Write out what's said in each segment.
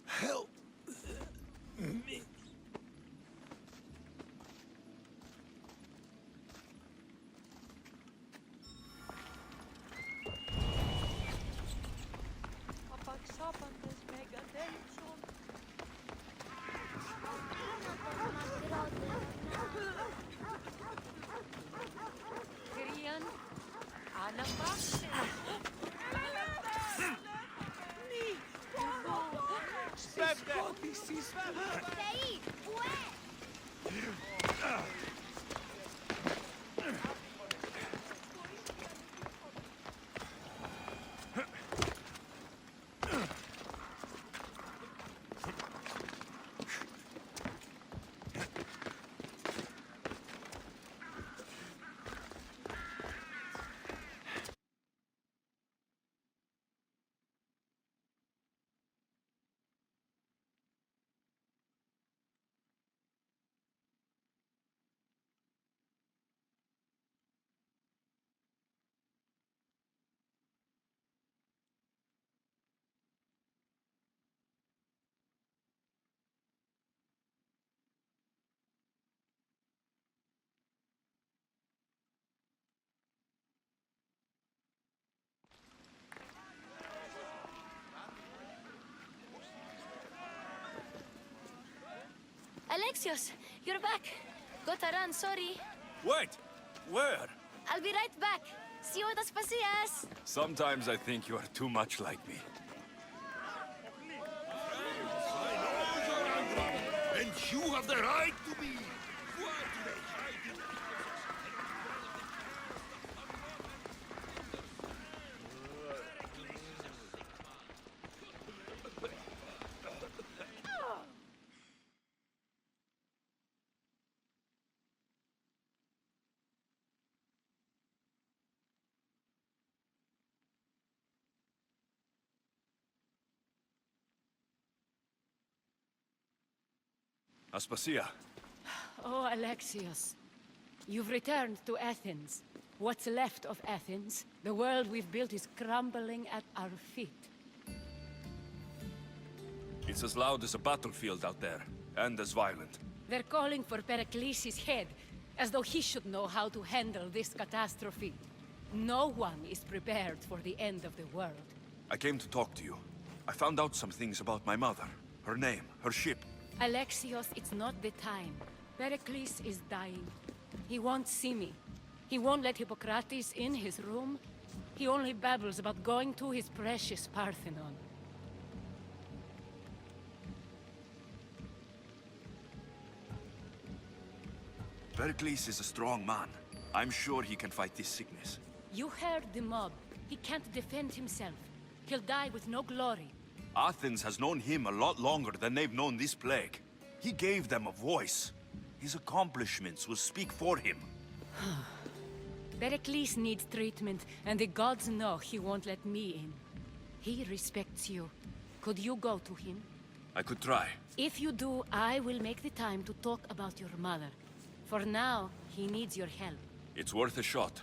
Help me. Pagsabandes mega attention. Krian, anak ba? Stab that! Said, where? Alexios, you're back. Got to run, sorry. Wait! Where? I'll be right back. See you at the Spasias. Sometimes I think you are too much like me. And you have the right to be! Aspasia, Oh, Alexios. You've returned to Athens. What's left of Athens? The world we've built is crumbling at our feet. it's as loud as a battlefield out there, and as violent. They're calling for Pericles' head, as though he should know how to handle this catastrophe. No one is prepared for the end of the world. I came to talk to you. I found out some things about my mother, her name, her ship. Alexios, it's not the time. Pericles is dying. He won't see me. He won't let Hippocrates in his room. He only babbles about going to his precious Parthenon. Pericles is a strong man. I'm sure he can fight this sickness. You heard the mob. He can't defend himself. He'll die with no glory. Athens has known him a lot longer than they've known this plague. He gave them a voice. His accomplishments will speak for him. Pericles needs treatment, and the gods know he won't let me in. He respects you. Could you go to him? I could try. If you do, I will make the time to talk about your mother. For now, he needs your help. It's worth a shot.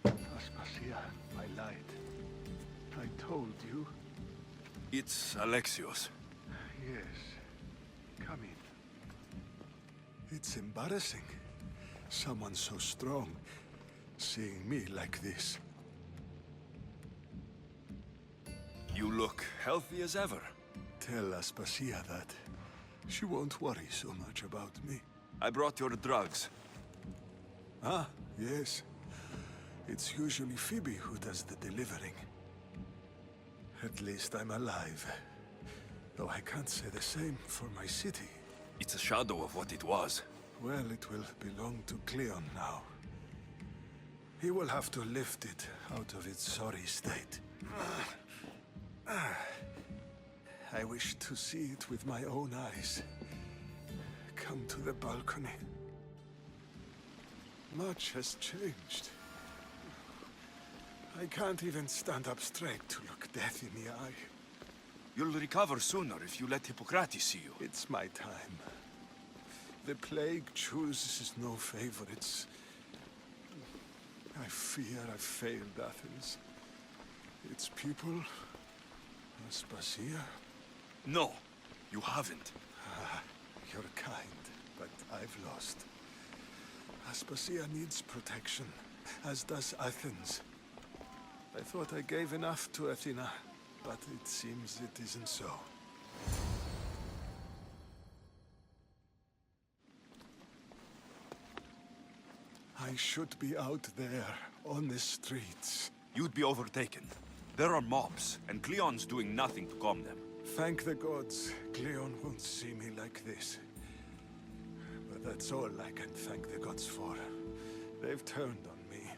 Aspasia, I lied. I told you. It's Alexios. Yes. Come in. It's embarrassing. Someone so strong, seeing me like this. You look healthy as ever. Tell Aspasia that. She won't worry so much about me. I brought your drugs. Ah, yes. It's usually Phoebe who does the delivering. At least I'm alive. Though I can't say the same for my city. It's a shadow of what it was. Well, it will belong to Cleon now. He will have to lift it out of its sorry state. I wish to see it with my own eyes. Come to the balcony. Much has changed. I can't even stand up straight to look death in the eye. You'll recover sooner if you let Hippocrates see you. It's my time. The plague chooses no favorites. I fear I've failed Athens. Its people, Aspasia. No, you haven't. You're kind, but I've lost. Aspasia needs protection, as does Athens. I thought I gave enough to Athena, but it seems it isn't so. I should be out there, on the streets. You'd be overtaken. There are mobs, and Cleon's doing nothing to calm them. Thank the gods, Cleon won't see me like this. But that's all I can thank the gods for. They've turned on me.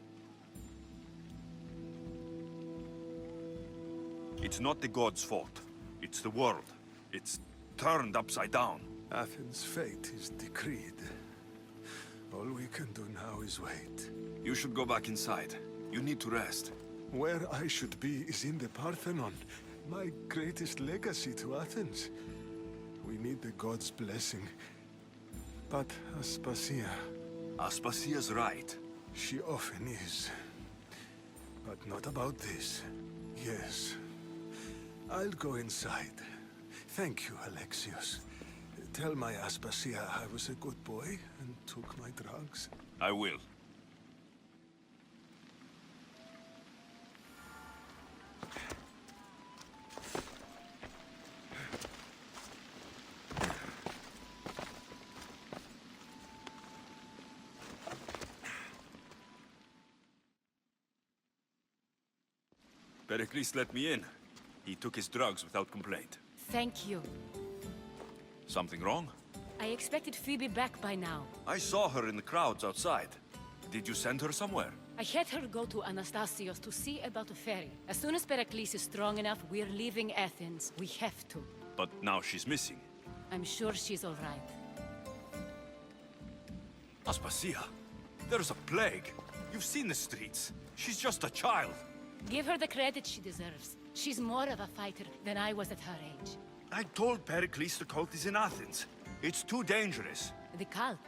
It's not the gods' fault. It's the world. It's turned upside down. Athens' fate is decreed. All we can do now is wait. You should go back inside. You need to rest. Where I should be is in the Parthenon, my greatest legacy to Athens. We need the gods' blessing. But Aspasia... Aspasia's right. She often is. But not about this. Yes. I'll go inside. Thank you, Alexios. Tell my Aspasia I was a good boy and took my drugs. I will. Pericles let me in. He took his drugs without complaint. Thank you. Something wrong? I expected Phoebe back by now. I saw her in the crowds outside. Did you send her somewhere? I had her go to Anastasios to see about a ferry. As soon as Pericles is strong enough, we're leaving Athens. We have to. But now she's missing. I'm sure she's all right. Aspasia, there's a plague. You've seen the streets. She's just a child. Give her the credit she deserves. She's more of a fighter than I was at her age. I told Pericles the cult is in Athens. It's too dangerous. The cult?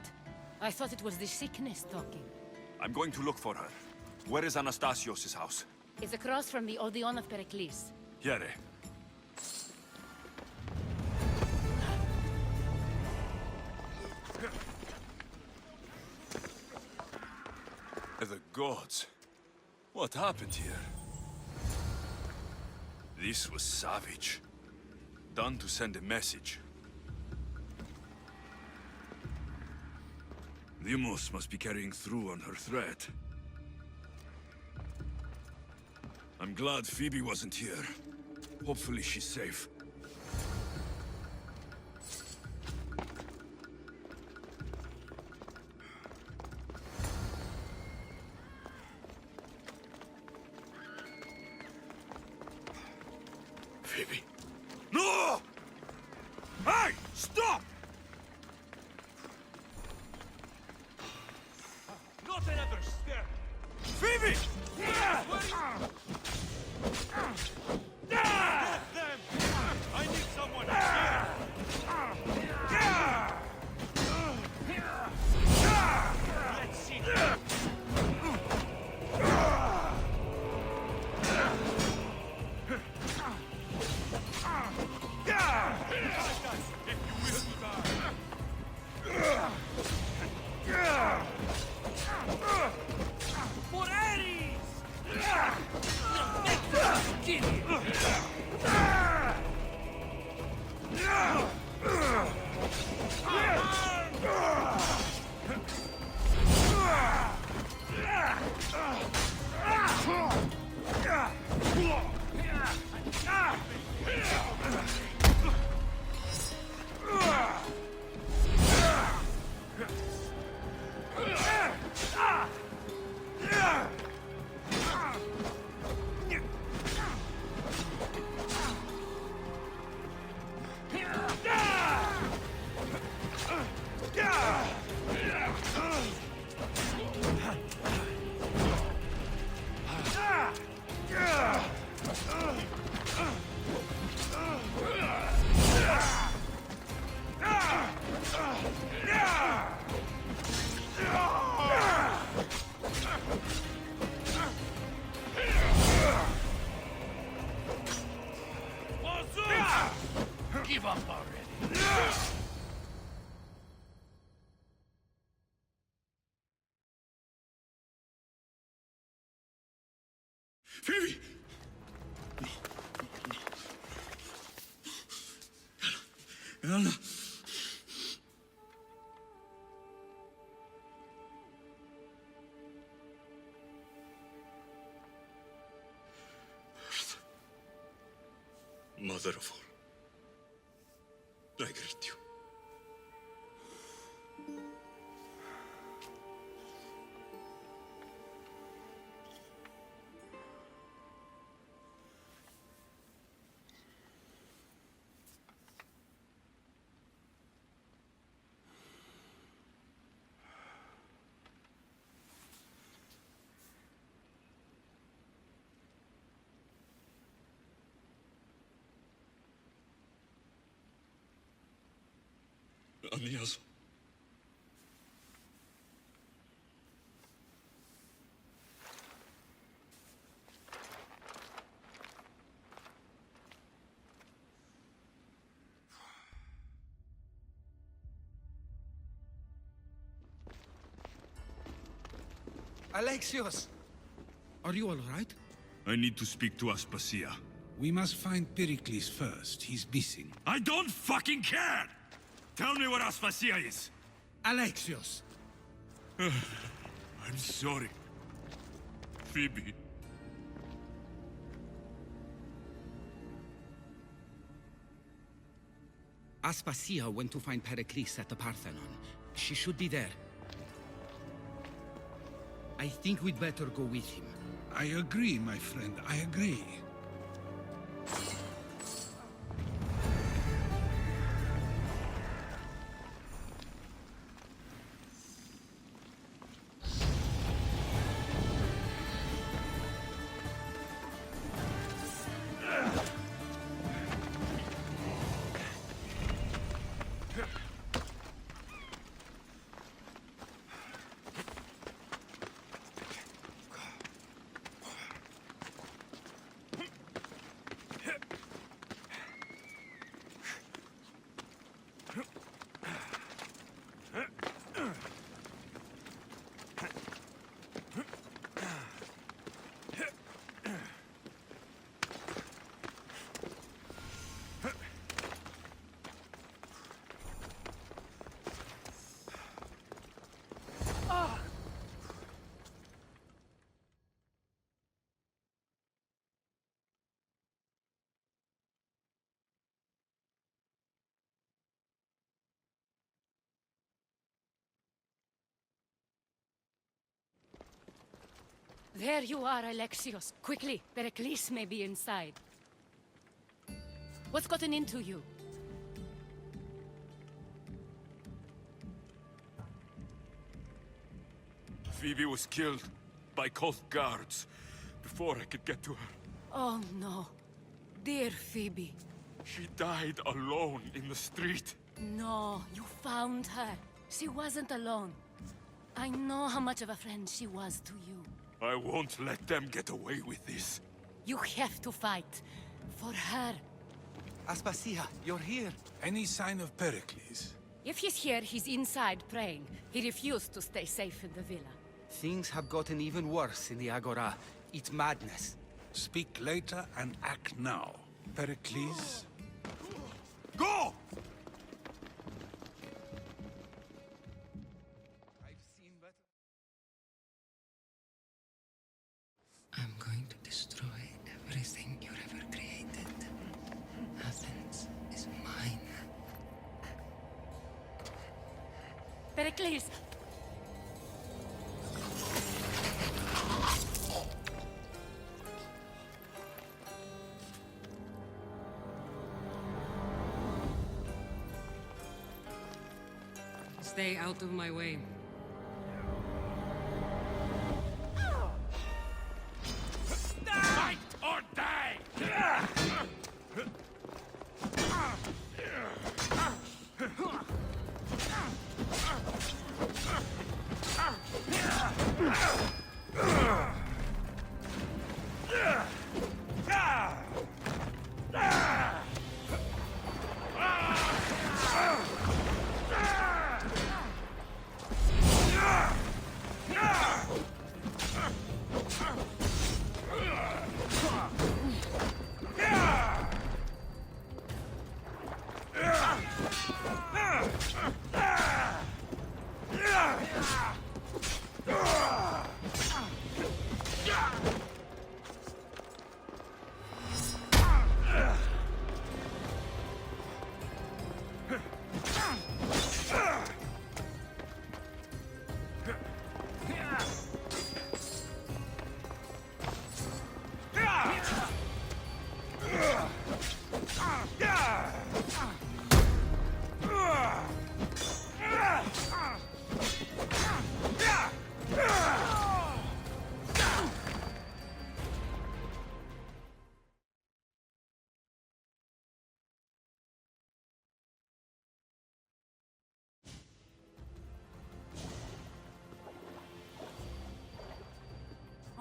I thought it was the sickness talking. I'm going to look for her. Where is Anastasios' house? It's across from the Odeon of Pericles. Here. The gods. What happened here? This was savage. Done to send a message. Deimos must be carrying through on her threat. I'm glad Phoebe wasn't here. Hopefully she's safe. Phoebe. No! Hey! Stop! Not another step! Phoebe! I need someone here! Let's see. For Ares! Phoebe! No. Anna. Mother of all, I greet you. Aniaso. Alexios! Are you all right? I need to speak to Aspasia. We must find Pericles first. He's missing. I don't fucking care! Tell me where Aspasia is! Alexios! I'm sorry. Phoebe. Aspasia went to find Pericles at the Parthenon. She should be there. I think we'd better go with him. I agree, my friend. I agree. There you are, Alexios. Quickly, Pericles may be inside. What's gotten into you? Phoebe was killed by cult guards before I could get to her. Oh no. Dear Phoebe. She died alone in the street. No, you found her. She wasn't alone. I know how much of a friend she was to you. I won't let them get away with this. You have to fight. For her. Aspasia, you're here. Any sign of Pericles? If he's here, he's inside praying. He refused to stay safe in the villa. Things have gotten even worse in the Agora. It's madness. Speak later and act now. Pericles? Go! I'm going to destroy everything you ever created. Athens is mine. Pericles! Stay out of my way. Fight or die!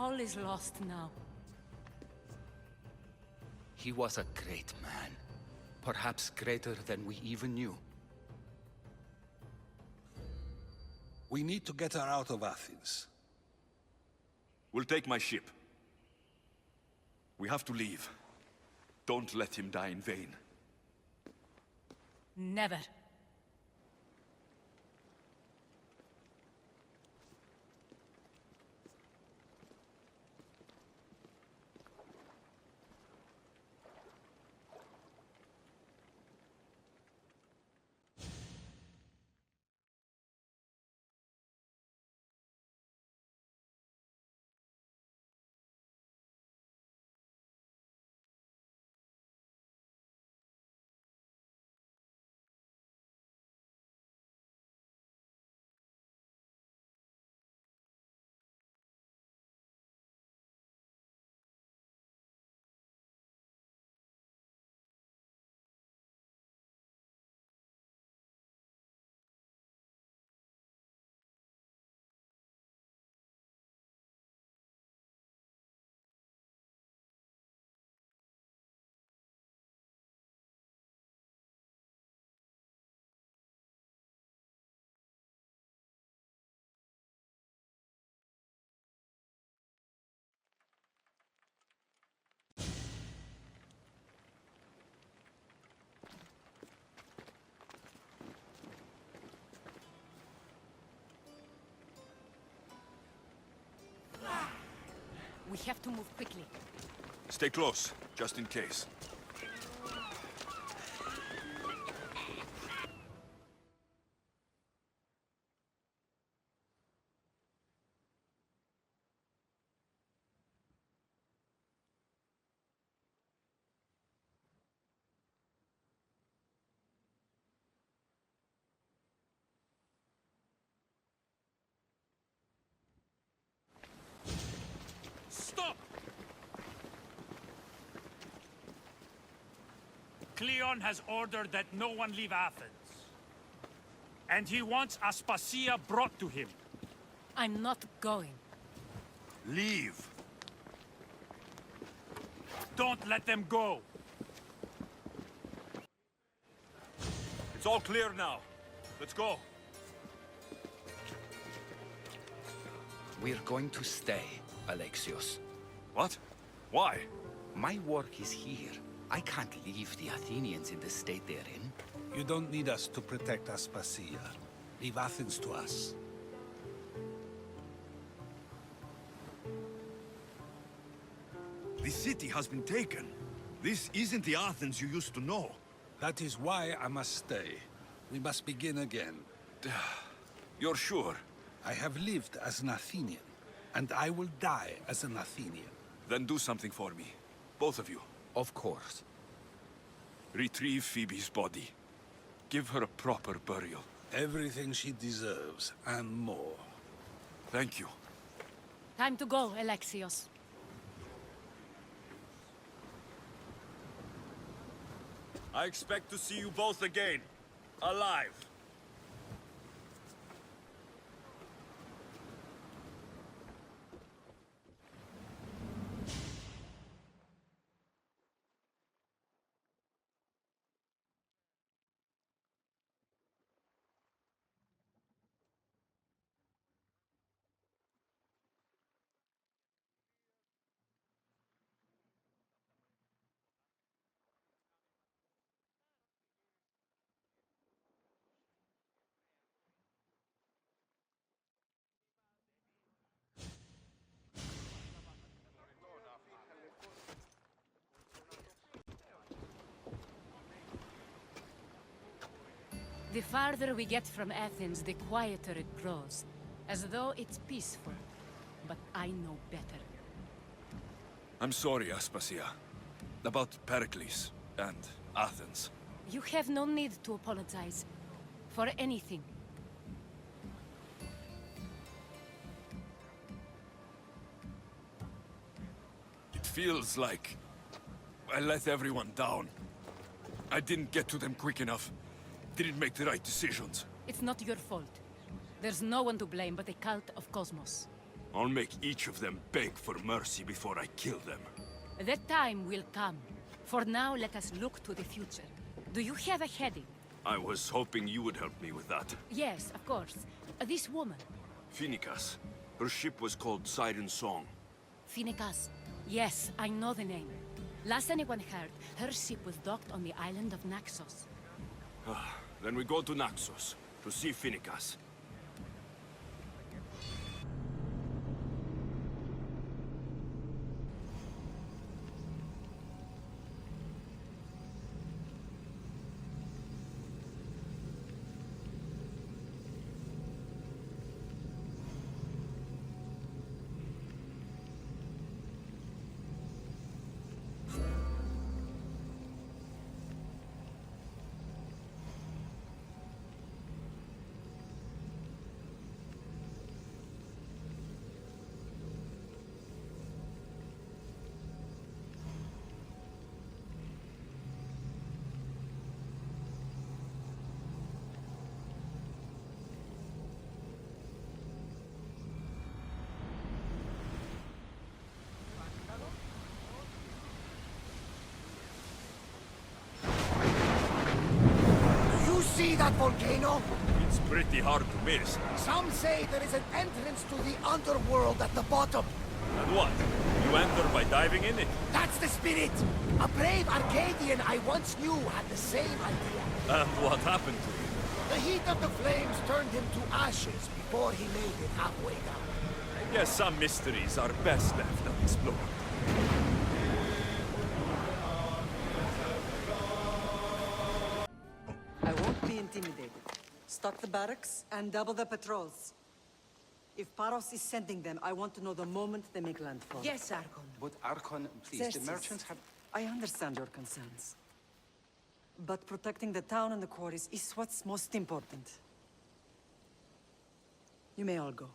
All is lost now. He was a great man. Perhaps greater than we even knew. We need to get her out of Athens. We'll take my ship. We have to leave. Don't let him die in vain. Never. We have to move quickly. Stay close, just in case. Stop! Cleon has ordered that no one leave Athens. And he wants Aspasia brought to him. I'm not going. Leave! Don't let them go! It's all clear now. Let's go. We're going to stay, Alexios. What? Why? My work is here. I can't leave the Athenians in the state they're in. You don't need us to protect Aspasia. Leave Athens to us. The city has been taken. This isn't the Athens you used to know. That is why I must stay. We must begin again. You're sure? I have lived as an Athenian, and I will die as an Athenian. Then do something for me. Both of you. Of course. Retrieve Phoebe's body. Give her a proper burial. Everything she deserves, and more. Thank you. Time to go, Alexios. I expect to see you both again. Alive. The farther we get from Athens, the quieter it grows. As though it's peaceful. But I know better. I'm sorry, Aspasia. About Pericles and Athens. You have no need to apologize. For anything. It feels like I let everyone down. I didn't get to them quick enough. Didn't make the right decisions. It's not your fault. There's no one to blame but the cult of Cosmos. I'll make each of them beg for mercy before I kill them. That time will come. For now, let us look to the future. Do you have a heading? I was hoping you would help me with that. Yes, of course. This woman. Finicas. Her ship was called Siren Song. Finicas. Yes, I know the name. Last anyone heard, her ship was docked on the island of Naxos. Then we go to Naxos, to see Finicas. See that volcano? It's pretty hard to miss. Some say there is an entrance to the underworld at the bottom. And what? You enter by diving in it? That's the spirit! A brave Arcadian I once knew had the same idea. And what happened to you? The heat of the flames turned him to ashes before he made it halfway down. I guess some mysteries are best left unexplored. I won't be intimidated. Stock the barracks and double the patrols. If Paros is sending them, I want to know the moment they make landfall. Yes, Archon. But Archon, please, Xerxes, the merchants have... I understand your concerns. But protecting the town and the quarries is what's most important. You may all go.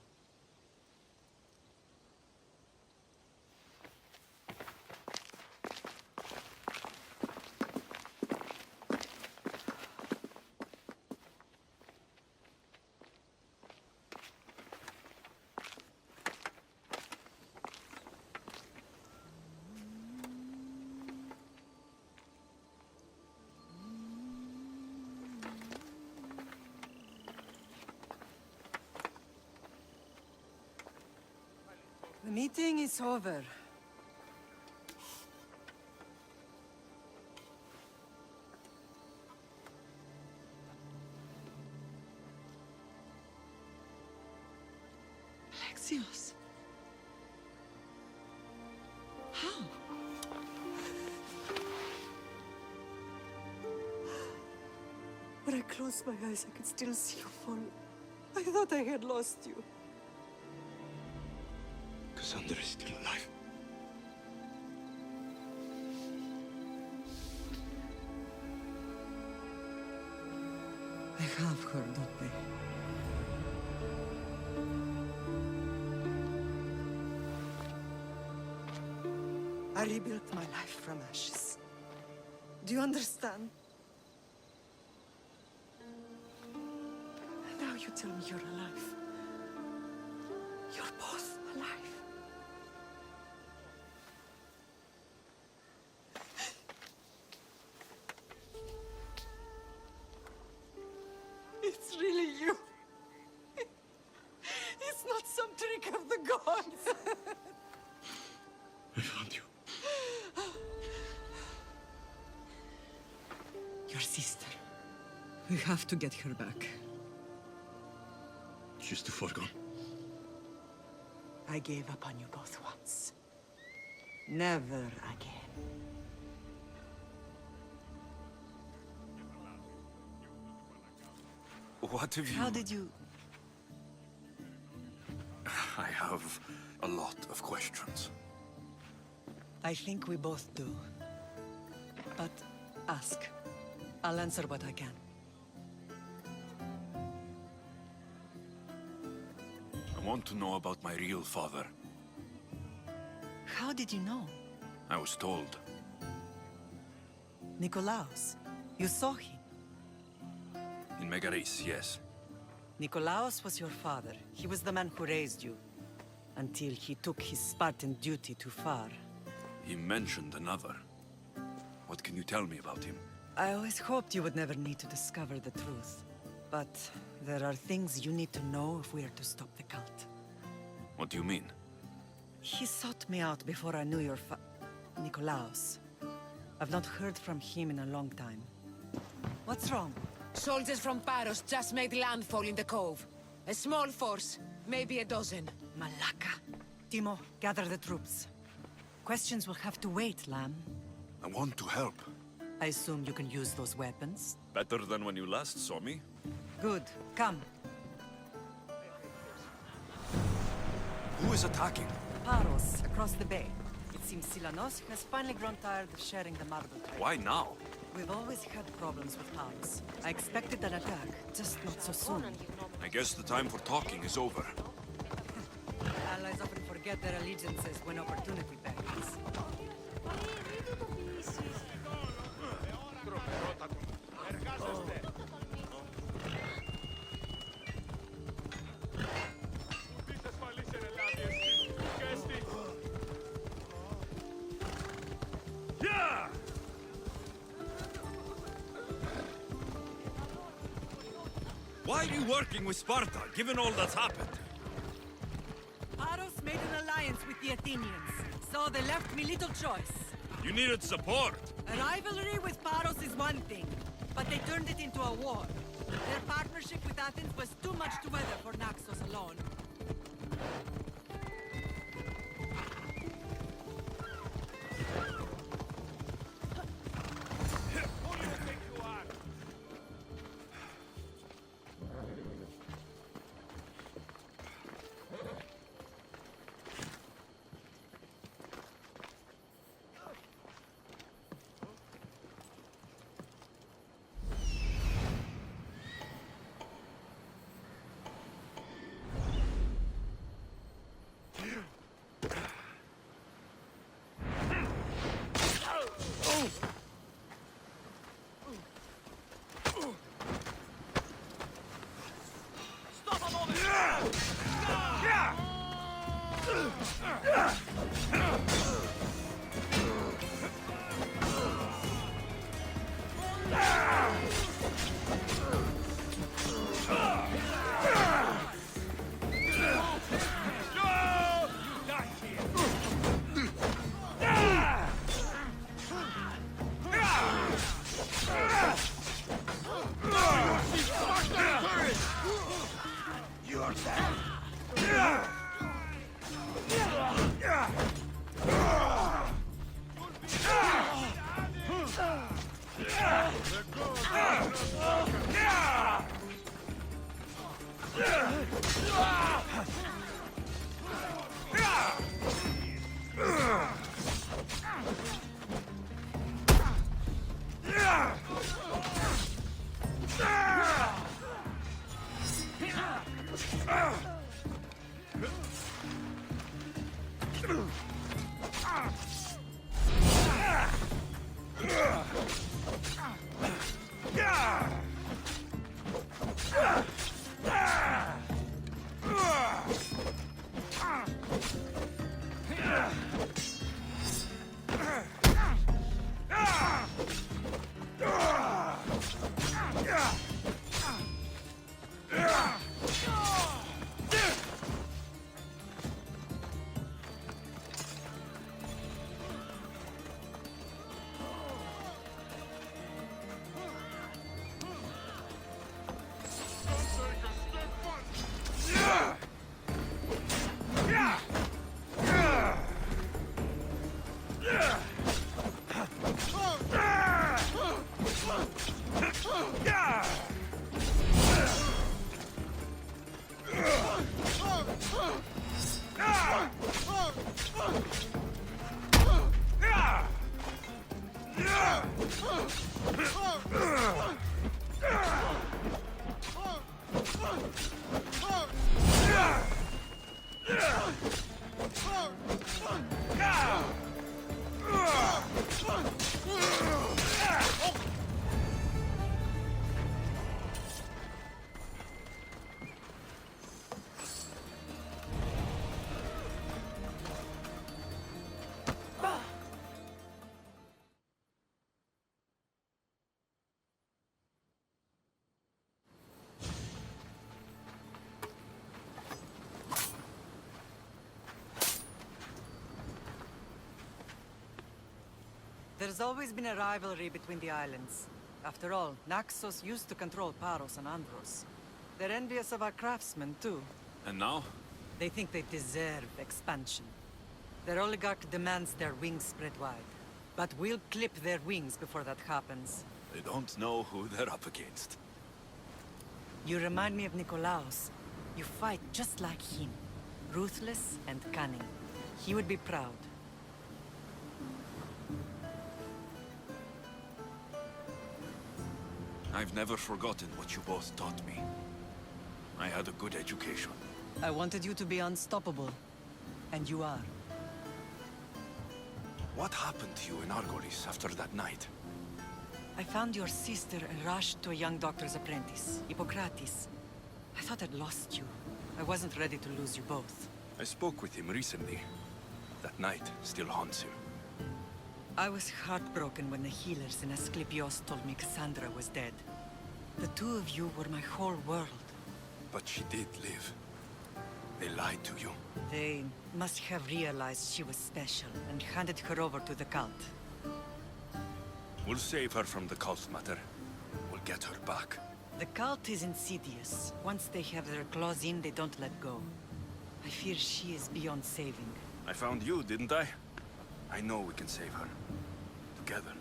The meeting is over. Alexios. How? When I closed my eyes, I could still see you fall. I thought I had lost you. Cassandra is still alive. I have her, don't they? I rebuilt my life from ashes. Do you understand? And now you tell me you're alive. You're both alive. It's really you. It's not some trick of the gods. I found you. Your sister. We have to get her back. She's too far gone. I gave up on you both once. Never again. What have you... How did you... I have a lot of questions. I think we both do. But ask. I'll answer what I can. I want to know about my real father. How did you know? I was told. Nikolaos. You saw him. In Megaris, yes. Nikolaos was your father. He was the man who raised you. until he took his Spartan duty too far. He mentioned another. What can you tell me about him? I always hoped you would never need to discover the truth. But there are things you need to know if we are to stop the cult. What do you mean? He sought me out before I knew your Nikolaos. I've not heard from him in a long time. What's wrong? Soldiers from Paros just made landfall in the cove. A small force, maybe a dozen. Malaka. Timo, gather the troops. Questions will have to wait, Lamb. I want to help. I assume you can use those weapons? Better than when you last saw me. Good. Come. Who is attacking? Paros, across the bay. It seems Silanos has finally grown tired of sharing the marble trade. Why now? We've always had problems with Paros. I expected an attack, just not so soon. I guess the time for talking is over. Allies often forget their allegiances when opportunity beckons. Why are you working with Sparta, given all that's happened? Paros made an alliance with the Athenians, so they left me little choice. You needed support. A rivalry with Paros is one thing, but they turned it into a war. Their partnership with Athens was too much to weather for Naxos alone. There's always been a rivalry between the islands. After all, Naxos used to control Paros and Andros. They're envious of our craftsmen, too. And now? They think they deserve expansion. Their oligarch demands their wings spread wide. But we'll clip their wings before that happens. They don't know who they're up against. You remind me of Nikolaos. You fight just like him. Ruthless and cunning. He would be proud. I've never forgotten what you both taught me. I had a good education. I wanted you to be unstoppable. And you are. What happened to you in Argolis after that night? I found your sister and rushed to a young doctor's apprentice, Hippocrates. I thought I'd lost you. I wasn't ready to lose you both. I spoke with him recently. That night still haunts him. I was heartbroken when the healers in Asclepios told me Cassandra was dead. The two of you were my whole world. But she did live. They lied to you. They must have realized she was special and handed her over to the cult. We'll save her from the cult, Mater. We'll get her back. The cult is insidious. Once they have their claws in, they don't let go. I fear she is beyond saving. I found you, didn't I? I know we can save her. Together.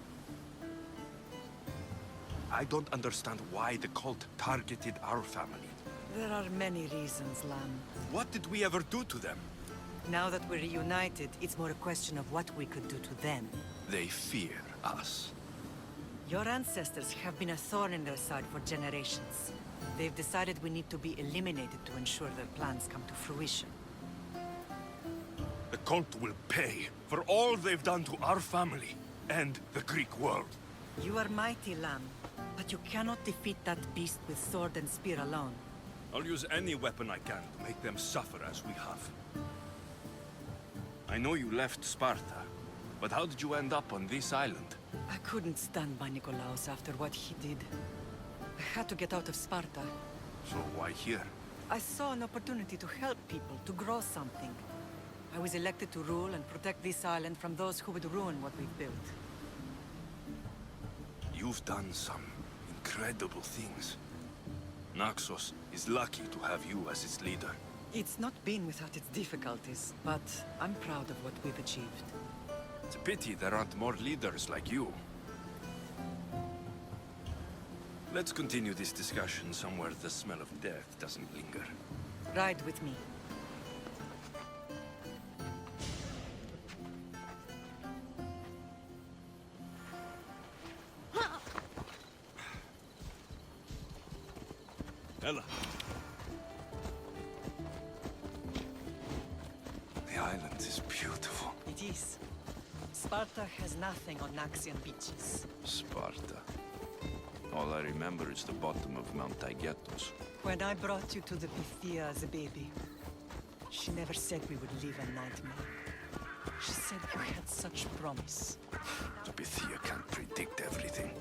I don't understand why the cult targeted our family. There are many reasons, Lamb. What did we ever do to them? Now that we're reunited, it's more a question of what we could do to them. They fear us. Your ancestors have been a thorn in their side for generations. They've decided we need to be eliminated to ensure their plans come to fruition. The cult will pay for all they've done to our family and the Greek world. You are mighty, Lamb, but you cannot defeat that beast with sword and spear alone. I'll use any weapon I can to make them suffer as we have. I know you left Sparta, but how did you end up on this island? I couldn't stand by Nikolaos after what he did. I had to get out of Sparta. So why here? I saw an opportunity to help people, to grow something. I was elected to rule and protect this island from those who would ruin what we've built. You've done some incredible things. Naxos is lucky to have you as its leader. It's not been without its difficulties, but I'm proud of what we've achieved. It's a pity there aren't more leaders like you. Let's continue this discussion somewhere the smell of death doesn't linger. Ride with me. Ella. The island is beautiful. It is. Sparta has nothing on Naxian beaches. Sparta. All I remember is the bottom of Mount Taygetos. When I brought you to the Pythia as a baby, she never said we would live a nightmare. She said you had such promise. The Pythia can't predict everything.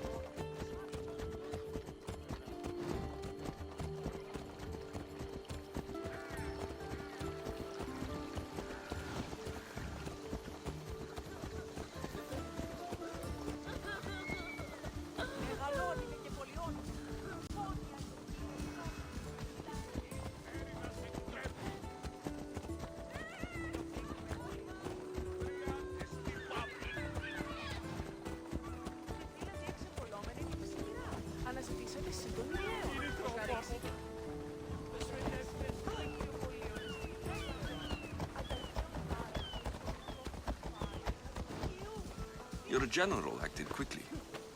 Your general acted quickly,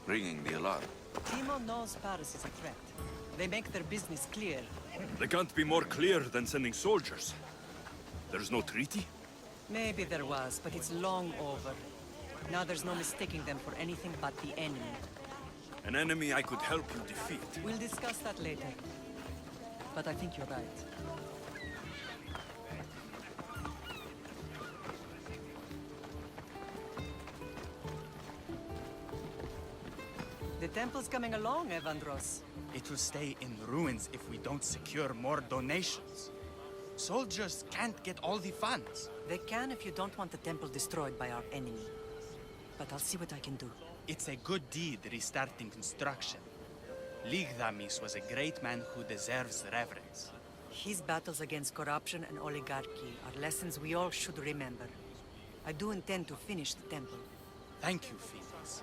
ringing the alarm. Timo knows Paris is a threat. They make their business clear. They can't be more clear than sending soldiers. There's no treaty? Maybe there was, but it's long over. Now there's no mistaking them for anything but the enemy. An enemy I could help you defeat. We'll discuss that later. But I think you're right. The temple's coming along, Evandros. It will stay in ruins if we don't secure more donations. Soldiers can't get all the funds. They can if you don't want the temple destroyed by our enemy. but I'll see what I can do. It's a good deed restarting construction. Ligdamis was a great man who deserves reverence. His battles against corruption and oligarchy are lessons we all should remember. I do intend to finish the temple. Thank you, Phoenix.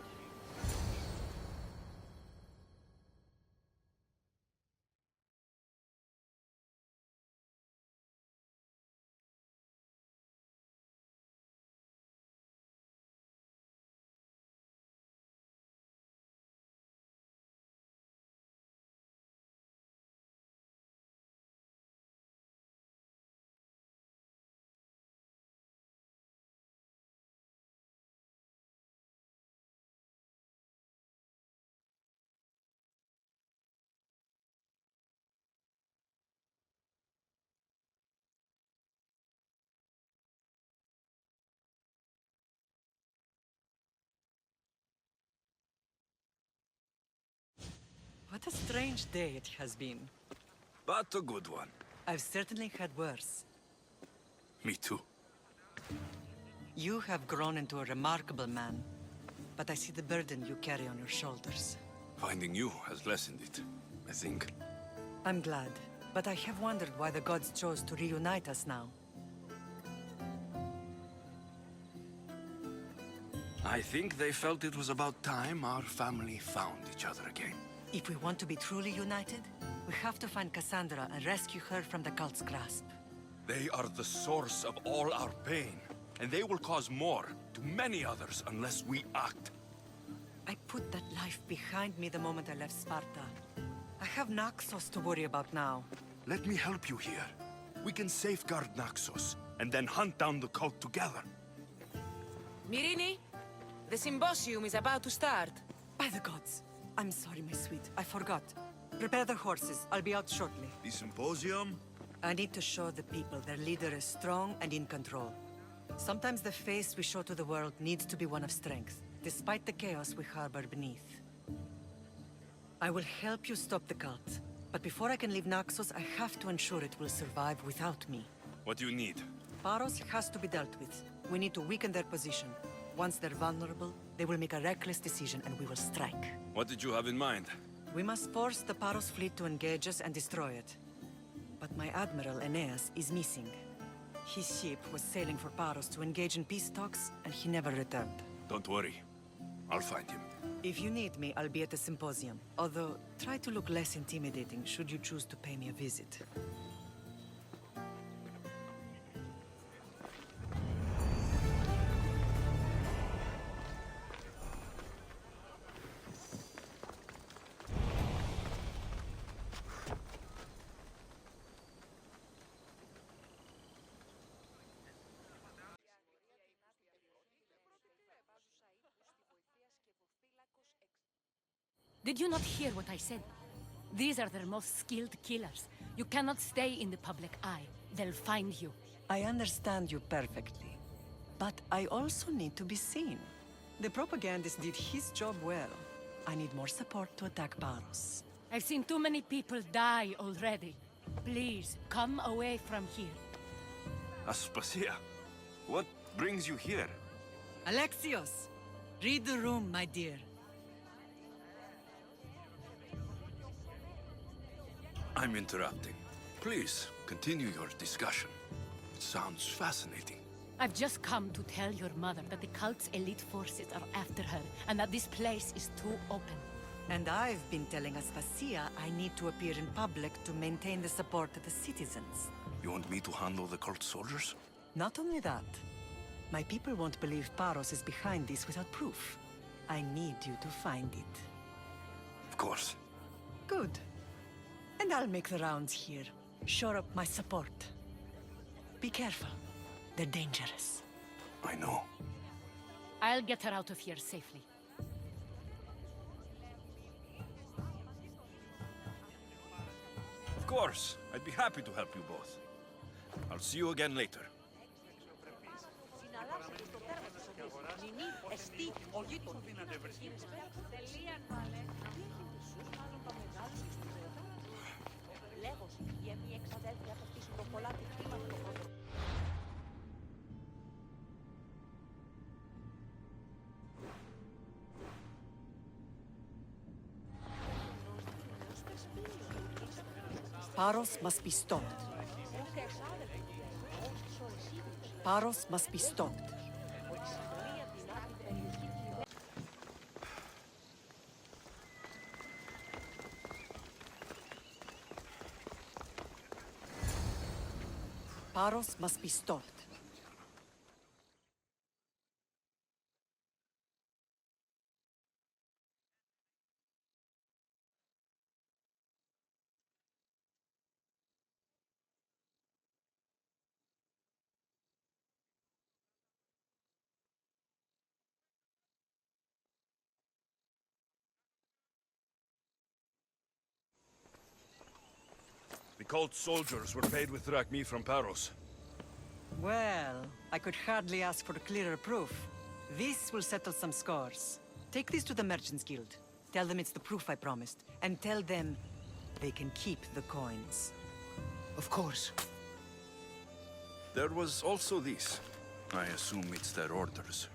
What a strange day it has been. But a good one. I've certainly had worse. Me too. You have grown into a remarkable man, but I see the burden you carry on your shoulders. Finding you has lessened it, I think. I'm glad, but I have wondered why the gods chose to reunite us now. I think they felt it was about time our family found each other again. If we want to be truly united, we have to find Cassandra and rescue her from the cult's grasp. They are the source of all our pain, and they will cause more to many others unless we act. I put that life behind me the moment I left Sparta. I have Naxos to worry about now. Let me help you here. We can safeguard Naxos, and then hunt down the cult together. Myrrine, the symposium is about to start. By the gods. I'm sorry, my sweet. I forgot. Prepare the horses. I'll be out shortly. The symposium? I need to show the people their leader is strong and in control. Sometimes the face we show to the world needs to be one of strength, despite the chaos we harbor beneath. I will help you stop the cult, but before I can leave Naxos, I have to ensure it will survive without me. What do you need? Paros has to be dealt with. We need to weaken their position. Once they're vulnerable, they will make a reckless decision and we will strike. What did you have in mind? We must force the Paros fleet to engage us and destroy it. But my admiral, Aeneas, is missing. His ship was sailing for Paros to engage in peace talks, and he never returned. Don't worry. I'll find him. If you need me, I'll be at the symposium. Although, try to look less intimidating should you choose to pay me a visit. Did you not hear what I said? These are their most skilled killers. You cannot stay in the public eye. They'll find you. I understand you perfectly. But I also need to be seen. The propagandist did his job well. I need more support to attack Paros. I've seen too many people die already. Please, come away from here. Aspasia, what brings you here? Alexios! Read the room, my dear. I'm interrupting. Please, continue your discussion. It sounds fascinating. I've just come to tell your mother that the cult's elite forces are after her, and that this place is too open. And I've been telling Aspasia I need to appear in public to maintain the support of the citizens. You want me to handle the cult soldiers? Not only that. My people won't believe Paros is behind this without proof. I need you to find it. Of course. Good. And I'll make the rounds here. Shore up my support. Be careful. They're dangerous. I know. I'll get her out of here safely. Of course. I'd be happy to help you both. I'll see you again later. Paros must be stopped. Paros must be stopped. Paros must be stopped. The cult soldiers were paid with drachmi from Paros. Well, I could hardly ask for clearer proof. This will settle some scores. Take this to the Merchants Guild. Tell them it's the proof I promised. And tell them they can keep the coins. Of course. There was also this. I assume it's their orders.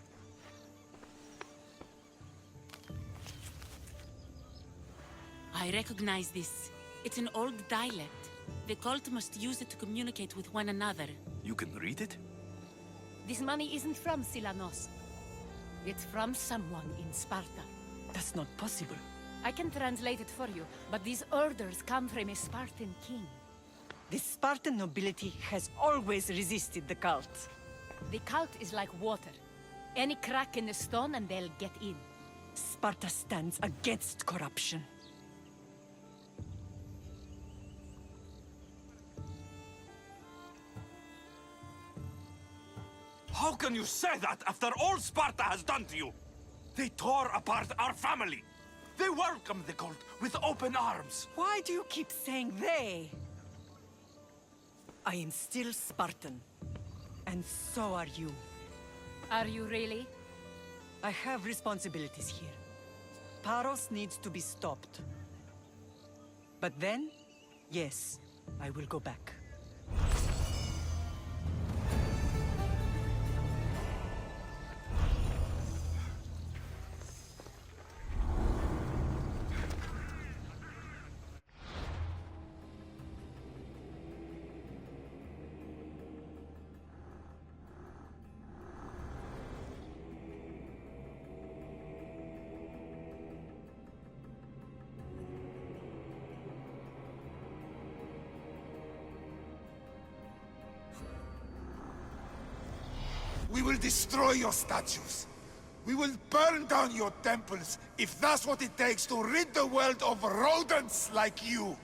I recognize this. It's an old dialect. The cult must use it to communicate with one another. You can read it? This money isn't from Silanos. It's from someone in Sparta. That's not possible. I can translate it for you, but these orders come from a Spartan king. The Spartan nobility has always resisted the cult. The cult is like water. Any crack in the stone and they'll get in. Sparta stands against corruption. How can you say that after all Sparta has done to you? They tore apart our family. They welcomed the cult with open arms. Why do you keep saying they? I am still Spartan. And so are you. Are you really? I have responsibilities here. Paros needs to be stopped. But then, yes, I will go back. We will destroy your statues. We will burn down your temples if that's what it takes to rid the world of rodents like you.